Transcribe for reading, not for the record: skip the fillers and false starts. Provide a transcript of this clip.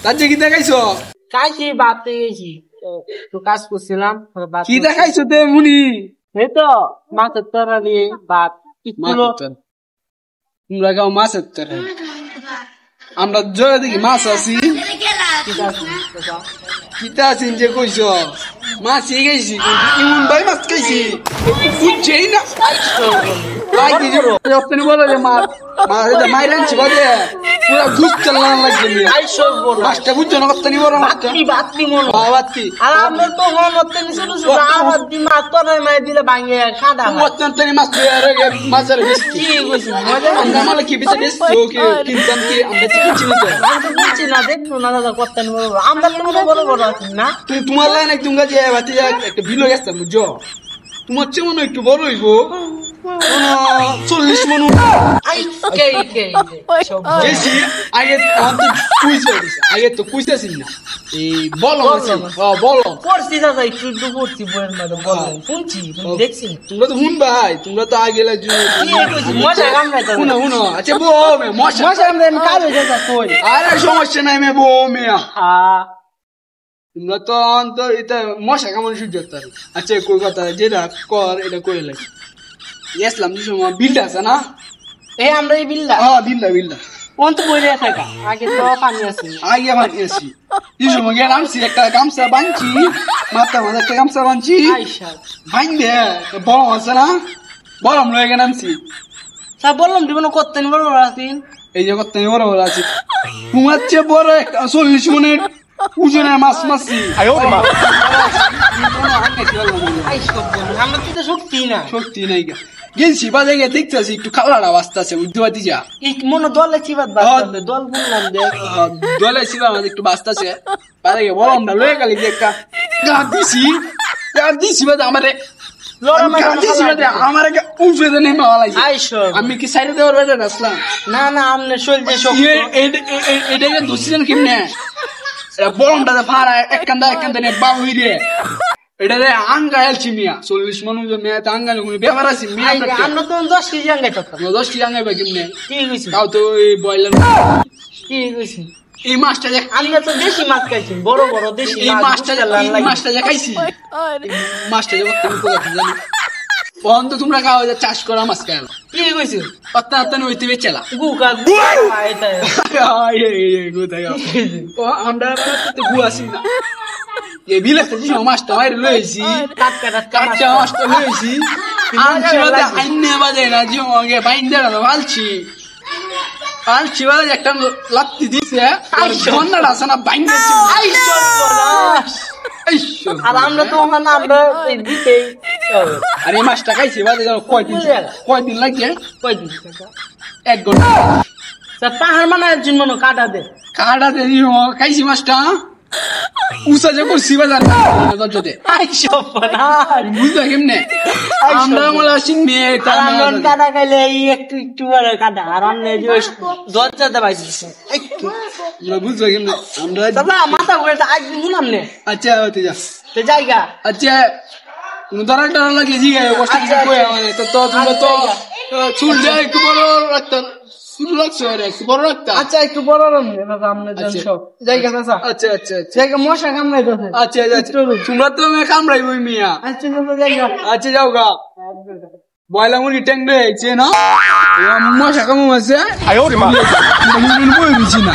তার যে কি দেখাইছো? খাইছি বাতে গেছি তো কাজ করছিলাম। কি দেখাইছো তে মুনি? এই তো মাছের তরকারি ভাত। তোমরা গাও মাছের তরকারি, আমরা জয় দেখি মাছ আছি। কিতা আছেন যে কইছো? মাছ গেছি ইমন ভাই মাছ খাইছি বুঝছেই না। আপনি বলো যে মাছ মাইর আনছি বাদে পুরা ঘুষ চালান লাগছে মাছটা বুঝছো না? কত নিবো মাছটা বাতি আর আমরা তো হতে নিছিল আমার দি মাছ তরকারি মাই দিলে ভাঙে সাদা অত্যন্ত মাছ মাছের বেশি আমরা মালে কি বেশি বেশি কিনতাম কি আমরা চিনছি না তো বুঝছি না দেখো না দাদা কত নিবো আমরা তো বড় বড় আছি না। তুমি তোমার লাইন তুমি যে বাতি একটা ভিলো গেছে বুঝছো? তোমার চেয়ে মনে একটু বড় হইব 40 মন বেশি। আগে আগে তো কুইতেছি না এই বলো বলো পড়ছি দাদা একটু একটু পড়ছি বইয়ের মধ্যে বলো শুনছি দেখছি। তোমরা তো শুন ভাই, তোমরা তো আগে মশা কামড়াইতে শুনো শুনো। আচ্ছা বো মশা কামড়াইতে কাজ হয়ে যাচ্ছে কই? আরে সমস্যা নাই মে বো মেয়া। তোমরা তো অন্তর এটা মশা কেমন সহ্য করতে পারি। আচ্ছা কই কথা যেটা কর এটা করে লাগে ইসলাম যে সময় বিলটা আছে না? এই আমরা এই বিল্লা বিল্লা কোন তো বইরে থাকা আগে তো পানি আছে আগে পানি আছে যে সময় গেলাম একটা গামছা বানছি মাথা মাথা একটা গামছা বানছি ভাঙবে বড় আছে না বরম লয়ে গেলামছি সব বললাম দিব না করতে বড় বড় আছেন এই যে করতে বড় বড় আছে তোমার চেয়ে বড় 40 মিনিট ওজনের মাছ মাছি আমরা তো শক্তি নাই গেছি বাজে গিয়ে দেখতেছি একটু খাওয়াটা বাঁচতেছে বুঝতে পারছি যা মনে দলে চিবাত দল বললাম দলে ছিলাম একটু বাঁচতেছে বাজে গিয়ে বলো আমরা লয়ে গেলি একটা দিছি বাজে আমারে আমি কি সাইডে দেওয়ার বেজে আসলাম না না আমনে শরীরে এটাকে ধরছিলেন কেমনে বরমটা ফাড়া এক কান্দা নিয়ে বা হই রে এটা রে আঙ্গা হেলছি মিয়া 40 মানুষ মেয়ে আঙ্গা ব্যাপার আছে মিয়া আমরা তো 10 কেজি আঙ্গাই তো 10 কেজি আঙ্গাই বা কেমনে কি কইছি তাও তো এই বয়লার কি কইছি এই মাছটা যে আমরা তো দেশি মাছ খাইছি বড় বড় দেশি এই মাছটা যে খাইছি মাছটা যে কত উপকার জানি বন্ধু তোমরা খাও যে চাষ করা মাছ খাও কি কইছি কত আত্মন হইতে বেচলা গুকা এটা এই গুতাই ও আমরা তো গুয়াছি না এই বিলাতে যে মাছটা বাইরে লইছি কাটকা মাছটা লইছি আনছি বাদে আইনে বাদে না যে ওকে বাইন্দা না ভালছি আনছি বাদে একটা লাত্তি দিছে আর ঘন্নাটা আছে না বাইন্দাছি আর আমরা তো ওখানে আমরা দিতে আর এই মাছটা খাইছি বাদে কয়দিন লাগে কয়দিন 1 ঘন্টা পাহাড় মানে মনে কাটা দে খাইছি মাছটা উষা যে করছি বাজার দরজাতে বুঝতে কেমনে আমরা মনে আসি মেয়ে কাটা খাইলে একটু একটু কাটা আর আমরা দরজাতে পাইছি বুঝতে কেমনে আমরা মাথা ঘুরে আজ শুনলাম নে আচ্ছা হতে যা জায়গা আচ্ছা ধরা টরা লাগে জি কষ্ট কিছু কই আমাদের তো তোমরা তো চুল যায় একটু বড় রাখতাম আচ্ছা একটু বড় জায়গা আচ্ছা আচ্ছা জায়গা মশা কামড়াই আচ্ছা আচ্ছা তোমরা তো কামড়াই বই মিয়া আচ্ছা যাও গা বয়লা মুরগি ট্যাং রয়েছে না মশা কামড় আছে বই দিছি না